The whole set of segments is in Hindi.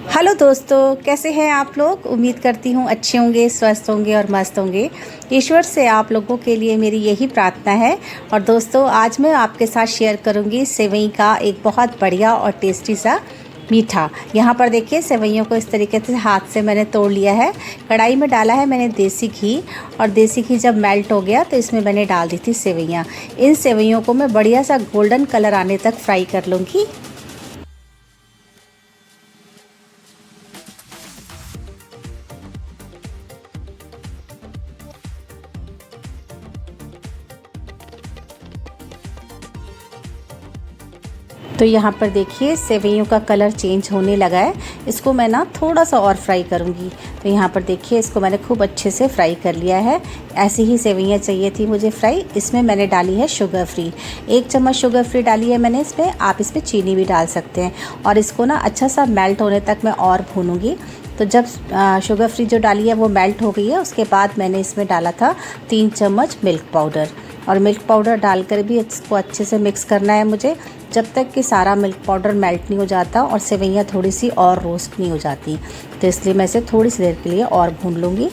हेलो दोस्तों, कैसे हैं आप लोग। उम्मीद करती हूँ अच्छे होंगे, स्वस्थ होंगे और मस्त होंगे। ईश्वर से आप लोगों के लिए मेरी यही प्रार्थना है। और दोस्तों, आज मैं आपके साथ शेयर करूँगी सेवई का एक बहुत बढ़िया और टेस्टी सा मीठा। यहाँ पर देखिए, सेवइयों को इस तरीके से हाथ से मैंने तोड़ लिया है। कढ़ाई में डाला है मैंने देसी घी, और देसी घी जब मेल्ट हो गया तो इसमें मैंने डाल दी थी सेवइयाँ। इन सेवइयों को मैं बढ़िया सा गोल्डन कलर आने तक फ्राई कर लूँगी। तो यहाँ पर देखिए, सेवइयों का कलर चेंज होने लगा है। इसको मैं ना थोड़ा सा और फ्राई करूँगी। तो यहाँ पर देखिए, इसको मैंने खूब अच्छे से फ्राई कर लिया है। ऐसी ही सेवइयाँ चाहिए थी मुझे फ्राई। इसमें मैंने डाली है शुगर फ्री, 1 चम्मच शुगर फ्री डाली है मैंने इसमें। आप इसमें चीनी भी डाल सकते हैं। और इसको ना अच्छा सा मेल्ट होने तक मैं और भूनूँगी। तो जब शुगर फ्री जो डाली है वो मेल्ट हो गई है, उसके बाद मैंने इसमें डाला था 3 चम्मच मिल्क पाउडर। और मिल्क पाउडर डालकर भी इसको अच्छे से मिक्स करना है मुझे, जब तक कि सारा मिल्क पाउडर मेल्ट नहीं हो जाता और सेवइयाँ थोड़ी सी और रोस्ट नहीं हो जाती। तो इसलिए मैं इसे थोड़ी सी देर के लिए और भून लूँगी।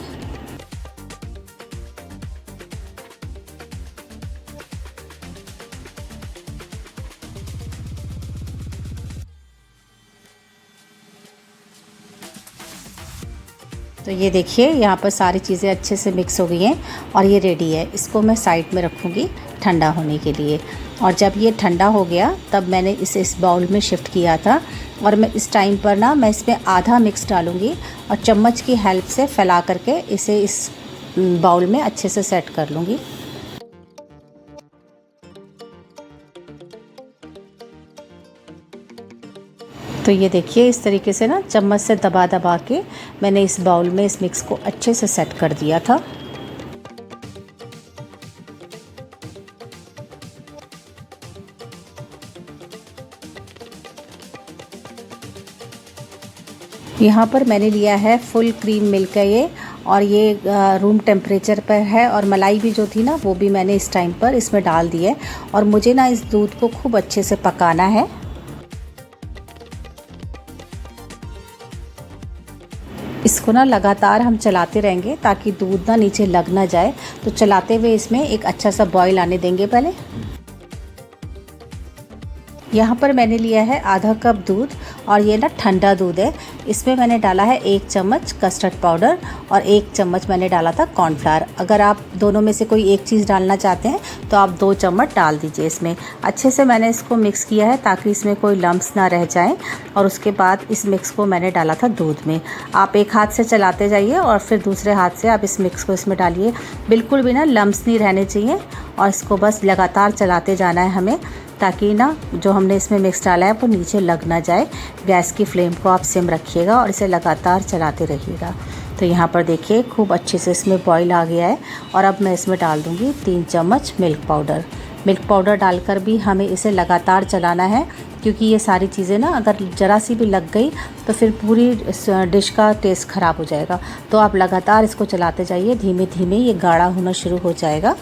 तो ये देखिए, यहाँ पर सारी चीज़ें अच्छे से मिक्स हो गई हैं और ये रेडी है। इसको मैं साइड में रखूँगी ठंडा होने के लिए। और जब ये ठंडा हो गया तब मैंने इसे इस बाउल में शिफ्ट किया था। और मैं इस टाइम पर ना मैं इसमें आधा मिक्स डालूँगी और चम्मच की हेल्प से फैला करके इसे इस बाउल में अच्छे से सेट कर लूँगी। तो ये देखिए, इस तरीके से ना चम्मच से दबा दबा के मैंने इस बाउल में इस मिक्स को अच्छे से सेट कर दिया था। यहाँ पर मैंने लिया है फुल क्रीम मिल्क है ये, और ये रूम टेम्परेचर पर है। और मलाई भी जो थी ना वो भी मैंने इस टाइम पर इसमें डाल दी है। और मुझे ना इस दूध को खूब अच्छे से पकाना है। इसको ना लगातार हम चलाते रहेंगे ताकि दूध ना नीचे लग ना जाए। तो चलाते हुए इसमें एक अच्छा सा बॉईल आने देंगे पहले। यहाँ पर मैंने लिया है आधा कप दूध, और ये ना ठंडा दूध है। इसमें मैंने डाला है 1 चम्मच कस्टर्ड पाउडर और 1 चम्मच मैंने डाला था कॉर्नफ्लावर। अगर आप दोनों में से कोई एक चीज़ डालना चाहते हैं तो आप 2 चम्मच डाल दीजिए इसमें। अच्छे से मैंने इसको मिक्स किया है ताकि इसमें कोई लम्प्स ना रह जाएं। और उसके बाद इस मिक्स को मैंने डाला था दूध में। आप एक हाथ से चलाते जाइए और फिर दूसरे हाथ से आप इस मिक्स को इसमें डालिए। बिल्कुल भी ना लम्प्स नहीं रहने चाहिए, और इसको बस लगातार चलाते जाना है हमें, ताकि ना जो हमने इसमें मिक्स डाला है वो नीचे लग ना जाए। गैस की फ्लेम को आप सिम रखिएगा और इसे लगातार चलाते रहिएगा। तो यहाँ पर देखिए, खूब अच्छे से इसमें बॉईल आ गया है। और अब मैं इसमें डाल दूँगी 3 चम्मच मिल्क पाउडर। मिल्क पाउडर डालकर भी हमें इसे लगातार चलाना है, क्योंकि ये सारी चीज़ें ना अगर ज़रा सी भी लग गई तो फिर पूरी डिश का टेस्ट ख़राब हो जाएगा। तो आप लगातार इसको चलाते जाइए, धीमे धीमे ये गाढ़ा होना शुरू हो जाएगा।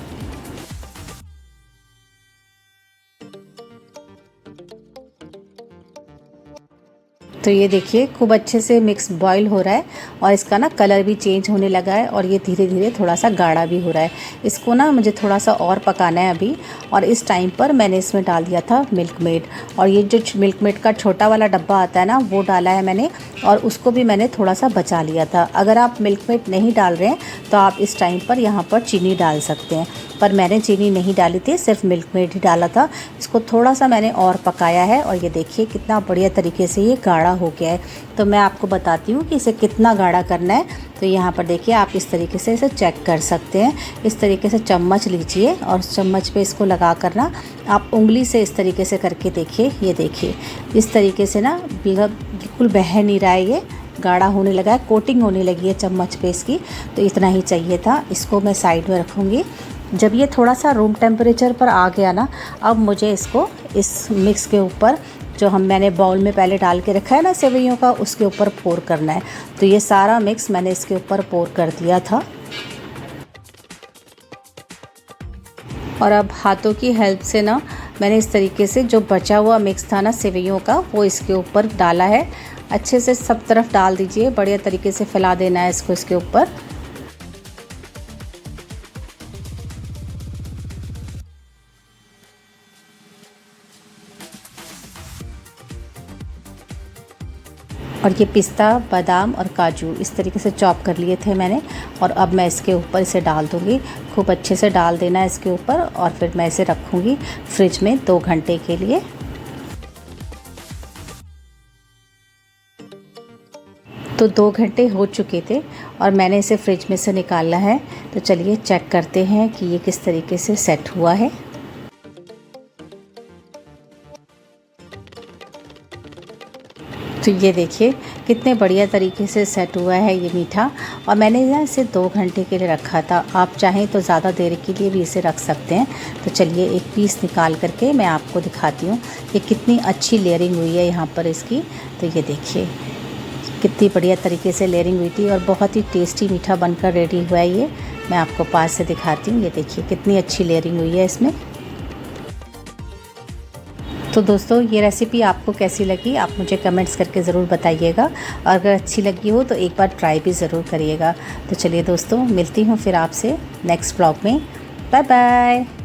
तो ये देखिए, खूब अच्छे से मिक्स बॉईल हो रहा है और इसका ना कलर भी चेंज होने लगा है, और ये धीरे धीरे थोड़ा सा गाढ़ा भी हो रहा है। इसको ना मुझे थोड़ा सा और पकाना है अभी। और इस टाइम पर मैंने इसमें डाल दिया था मिल्क मेड, और ये जो मिल्क मेड का छोटा वाला डब्बा आता है ना वो डाला है मैंने, और उसको भी मैंने थोड़ा सा बचा लिया था। अगर आप मिल्क मेड नहीं डाल रहे हैं तो आप इस टाइम पर यहाँ पर चीनी डाल सकते हैं, पर मैंने चीनी नहीं डाली थी, सिर्फ मिल्क मेड ही डाला था। इसको थोड़ा सा मैंने और पकाया है, और ये देखिए कितना बढ़िया तरीके से ये गाढ़ा हो गया है। तो मैं आपको बताती हूँ कि इसे कितना गाढ़ा करना है। तो यहाँ पर देखिए, आप इस तरीके से इसे चेक कर सकते हैं। इस तरीके से चम्मच लीजिए और चम्मच पे इसको लगा कर ना आप उंगली से इस तरीके से करके देखिए। ये देखिए, इस तरीके से ना बिल्कुल बह नहीं रहा है, ये गाढ़ा होने लगा है, कोटिंग होने लगी है चम्मच पे इसकी। तो इतना ही चाहिए था। इसको मैं साइड में रखूँगी। जब ये थोड़ा सा रूम टेम्परेचर पर आ गया ना, अब मुझे इसको इस मिक्स के ऊपर जो मैंने बाउल में पहले डाल के रखा है ना सेवइयों का, उसके ऊपर पोर करना है। तो ये सारा मिक्स मैंने इसके ऊपर पोर कर दिया था। और अब हाथों की हेल्प से ना मैंने इस तरीके से जो बचा हुआ मिक्स था ना सेवइयों का, वो इसके ऊपर डाला है। अच्छे से सब तरफ डाल दीजिए, बढ़िया तरीके से फैला देना है इसको इसके ऊपर। और ये पिस्ता, बादाम और काजू इस तरीके से चॉप कर लिए थे मैंने, और अब मैं इसके ऊपर इसे डाल दूँगी। खूब अच्छे से डाल देना है इसके ऊपर, और फिर मैं इसे रखूँगी फ्रिज में 2 घंटे के लिए। तो 2 घंटे हो चुके थे और मैंने इसे फ्रिज में से निकाला है। तो चलिए चेक करते हैं कि ये किस तरीके से सेट हुआ है। तो ये देखिए कितने बढ़िया तरीके से सेट हुआ है ये मीठा। और मैंने ना इसे 2 घंटे के लिए रखा था, आप चाहें तो ज़्यादा देर के लिए भी इसे रख सकते हैं। तो चलिए एक पीस निकाल करके मैं आपको दिखाती हूँ कि कितनी अच्छी लेयरिंग हुई है यहाँ पर इसकी। तो ये देखिए कितनी बढ़िया तरीके से लेयरिंग हुई थी और बहुत ही टेस्टी मीठा बनकर रेडी हुआ है ये। मैं आपको पास से दिखाती हूँ, ये देखिए कितनी अच्छी लेयरिंग हुई है इसमें। तो दोस्तों ये रेसिपी आपको कैसी लगी आप मुझे कमेंट्स करके ज़रूर बताइएगा, और अगर अच्छी लगी हो तो एक बार ट्राई भी ज़रूर करिएगा। तो चलिए दोस्तों मिलती हूँ फिर आपसे नेक्स्ट ब्लॉग में। Bye bye.